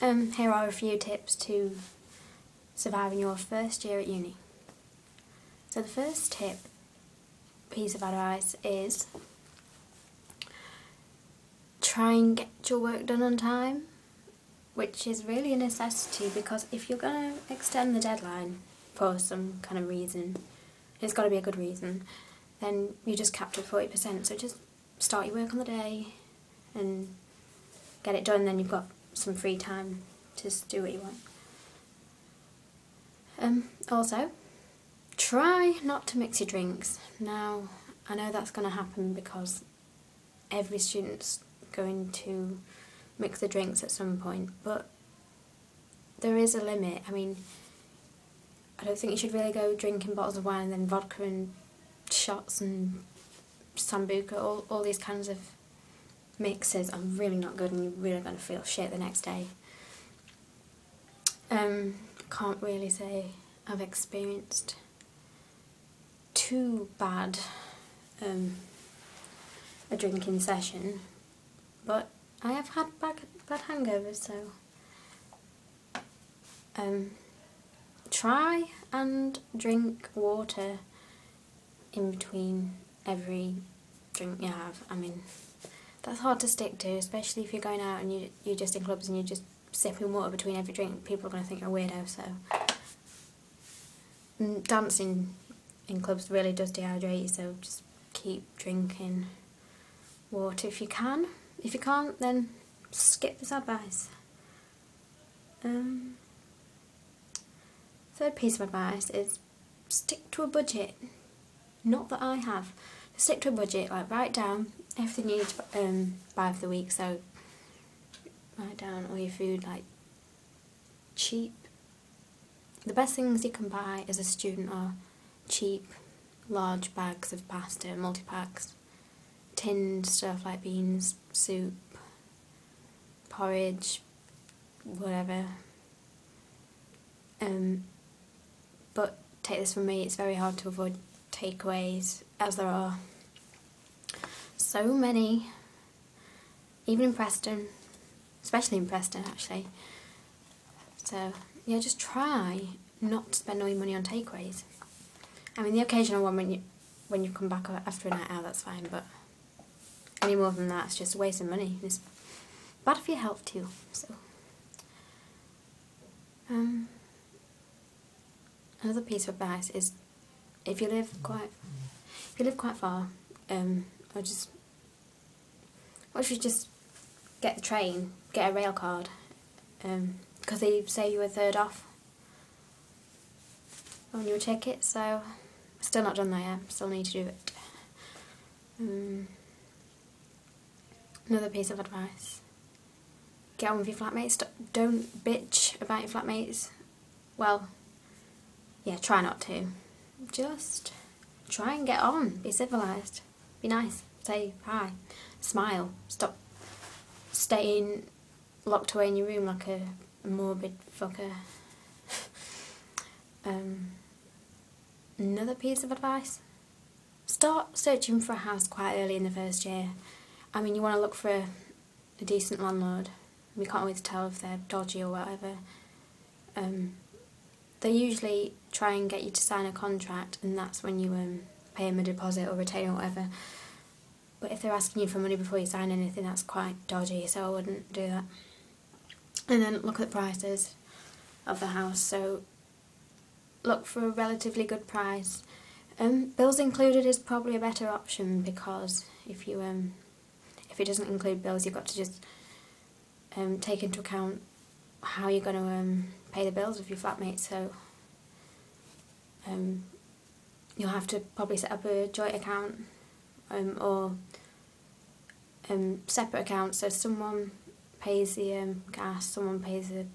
Here are a few tips to surviving your first year at uni. So the first piece of advice is try and get your work done on time, which is really a necessity because if you're going to extend the deadline for some kind of reason, it's got to be a good reason, then you're just capped at 40%. So just start your work on the day and get it done, then you've got some free time to just do what you want. Also, try not to mix your drinks. Now, I know that's going to happen because every student's going to mix the drinks at some point, but there is a limit. I mean, I don't think you should really go drinking bottles of wine and then vodka and shots and sambuca, all these kinds of mixes are really not good and you're really going to feel shit the next day. Can't really say I've experienced too bad a drinking session, but I have had bad hangovers, so try and drink water in between every drink you have. I mean, that's hard to stick to, especially if you're going out and you're just in clubs and you're just sipping water between every drink. People are going to think you're a weirdo, so dancing in clubs really does dehydrate you, so just keep drinking water if you can. If you can't, then skip this advice. Third piece of advice is stick to a budget. Not that I have. Stick to a budget, like write down everything you need to buy for the week, so write down all your food, like cheap. The best things you can buy as a student are cheap, large bags of pasta, multi-packs, tinned stuff like beans, soup, porridge, whatever. But take this from me, it's very hard to avoid takeaways, as there are so many, even in Preston, especially in Preston actually. So yeah, just try not to spend all your money on takeaways. I mean, the occasional one when you come back after a night out, that's fine, but any more than that, it's just a waste of money. It's bad for your health too. So another piece of advice is if you live quite far, or if you just get the train, get a rail card, because they say you were third off on your ticket, so still not done that yet, still need to do it. Another piece of advice, get on with your flatmates, don't bitch about your flatmates. Well, yeah, try not to. Just try and get on, be civilised, be nice, say hi, smile, stop staying locked away in your room like a morbid fucker. Another piece of advice, start searching for a house quite early in the first year. I mean, you want to look for a decent landlord. We can't always tell if they're dodgy or whatever. They usually try and get you to sign a contract, and that's when you pay them a deposit or retainer or whatever. But if they're asking you for money before you sign anything, that's quite dodgy, so I wouldn't do that. And then look at the prices of the house, so look for a relatively good price. Bills included is probably a better option, because if it doesn't include bills, you've got to just take into account how you're going to pay the bills with your flatmates, so you'll have to probably set up a joint account or separate accounts, so someone pays the gas, someone pays the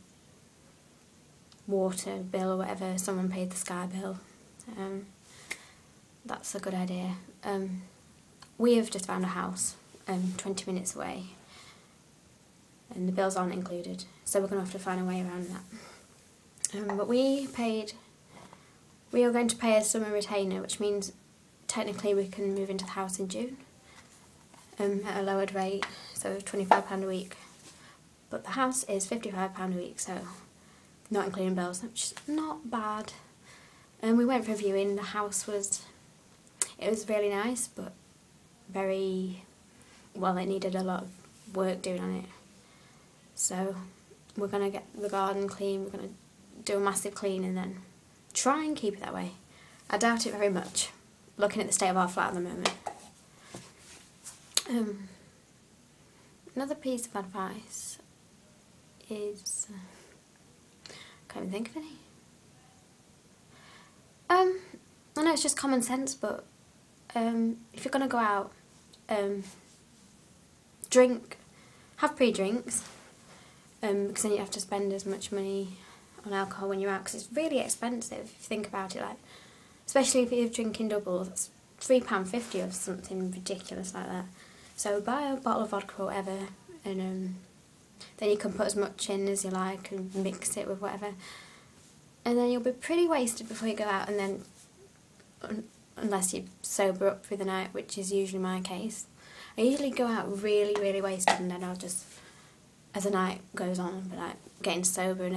water bill or whatever, someone paid the Sky bill. That's a good idea. We have just found a house 20 minutes away, and the bills aren't included, so we're going to have to find a way around that. But we are going to pay a summer retainer, which means technically we can move into the house in June at a lowered rate, so £25 a week. But the house is £55 a week, so not including bills, which is not bad. And we went for a viewing. The house was really nice, but very, well, it needed a lot of work doing on it. So we're going to get the garden clean, we're going to do a massive clean and then try and keep it that way. I doubt it very much, looking at the state of our flat at the moment. Another piece of advice is, can't even think of any. I know it's just common sense, but if you're going to go out, have pre-drinks, because then you have to spend as much money on alcohol when you're out, because it's really expensive if you think about it, like, especially if you're drinking doubles, it's £3.50 or something ridiculous like that. So buy a bottle of vodka or whatever, and then you can put as much in as you like and mix it with whatever, and then you'll be pretty wasted before you go out, and then unless you sober up through the night, which is usually my case. I usually go out really, really wasted, and then I'll just, as the night goes on, I'll be like getting sober, and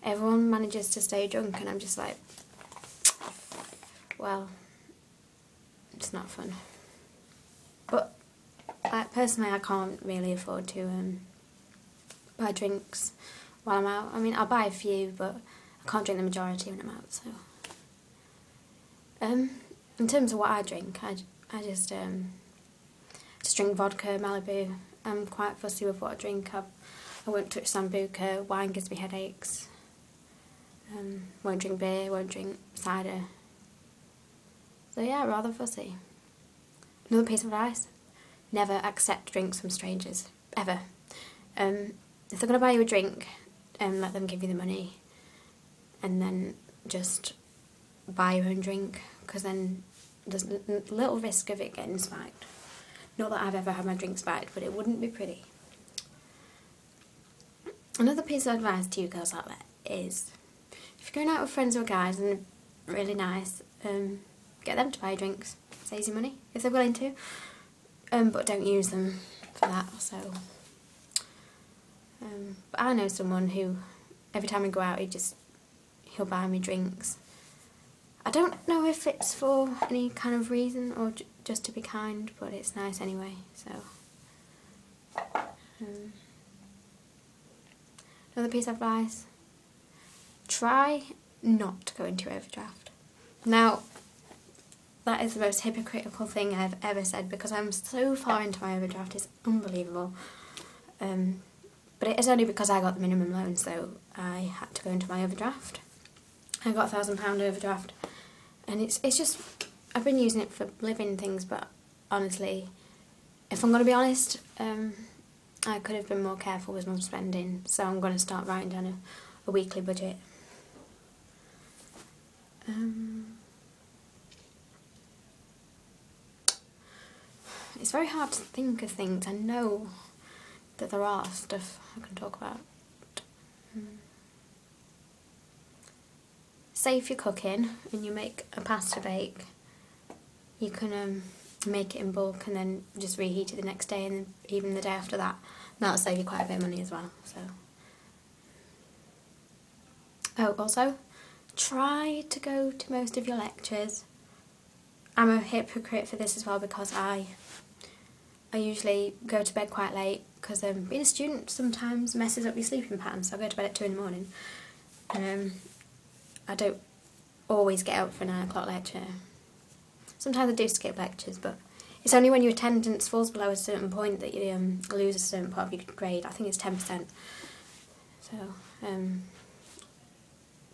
everyone manages to stay drunk, and I'm just like, well, it's not fun. But personally, I can't really afford to buy drinks while I'm out. I mean, I'll buy a few, but I can't drink the majority when I'm out. So, in terms of what I drink, I just drink vodka, Malibu. I'm quite fussy with what I drink. I won't touch Sambuca. Wine gives me headaches. Won't drink beer. Won't drink cider. So yeah, rather fussy. Another piece of advice: never accept drinks from strangers, ever. If they're going to buy you a drink, let them give you the money, and then just buy your own drink, because then there's little risk of it getting spiked. Not that I've ever had my drink spiked, but it wouldn't be pretty. Another piece of advice to you girls out there is, if you're going out with friends or guys and they're really nice, get them to buy drinks. Saves you money, if they're willing to. But don't use them for that, so. But I know someone who, every time we go out, he'll buy me drinks. I don't know if it's for any kind of reason or just to be kind, but it's nice anyway, so. Another piece of advice: try not to go into overdraft. Now, that is the most hypocritical thing I've ever said, because I'm so far into my overdraft, it's unbelievable. But it is only because I got the minimum loan, so I had to go into my overdraft. I got a £1,000 overdraft, and it's just, I've been using it for living things, but honestly, if I'm going to be honest, I could have been more careful with my spending, so I'm going to start writing down a weekly budget. It's very hard to think of things. I know that there are stuff I can talk about. Say if you're cooking and you make a pasta bake, you can make it in bulk and then just reheat it the next day, and then even the day after that. That'll save you quite a bit of money as well. So. Oh, also, try to go to most of your lectures. I'm a hypocrite for this as well, because I usually go to bed quite late, because being a student sometimes messes up your sleeping pattern, so I go to bed at 2 in the morning. I don't always get up for a 9 o'clock lecture. Sometimes I do skip lectures, but it's only when your attendance falls below a certain point that you lose a certain part of your grade. I think it's 10%. So,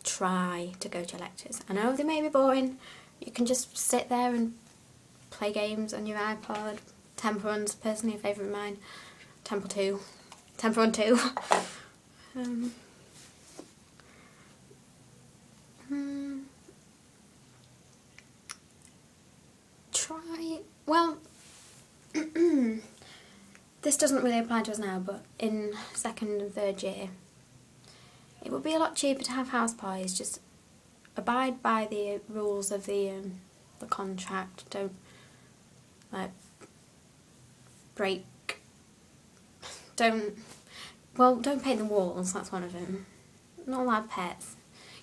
try to go to your lectures. I know they may be boring. You can just sit there and play games on your iPod. Temple Run's personally a favourite of mine. Temple Run 2. Well, this doesn't really apply to us now, but in 2nd and 3rd year, it would be a lot cheaper to have house parties. Just abide by the rules of the contract. Don't break don't paint the walls, that's one of them. Not allowed pets.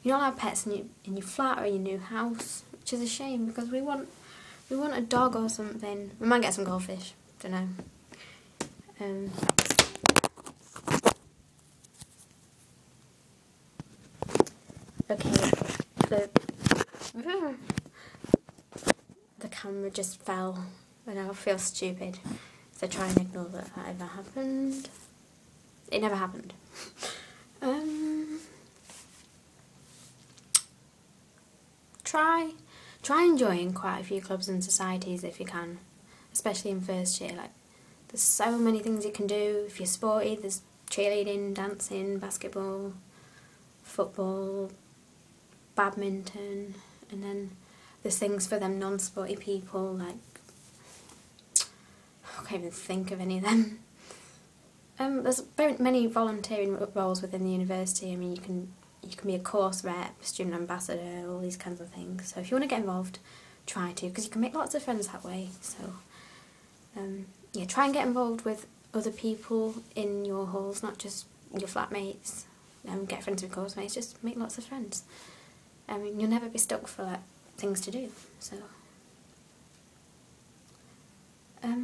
You're not allowed pets in your flat or your new house, which is a shame because we want a dog or something. We might get some goldfish, don't know. Okay, the camera just fell and I feel stupid, so try and ignore that ever happened. It never happened. Try enjoying quite a few clubs and societies if you can, especially in first year. Like, there's so many things you can do. If you're sporty, there's cheerleading, dancing, basketball, football, badminton, and then there's things for them non-sporty people, like, I can't even think of any of them. There's very many volunteering roles within the university. I mean, you can be a course rep, student ambassador, all these kinds of things. So if you want to get involved, try to, because you can make lots of friends that way. So yeah, try and get involved with other people in your halls, not just your flatmates. Get friends with course mates, just make lots of friends. I mean, you'll never be stuck for like things to do. So I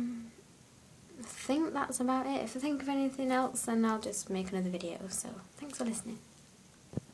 think that's about it. If I think of anything else, then I'll just make another video. So thanks for listening.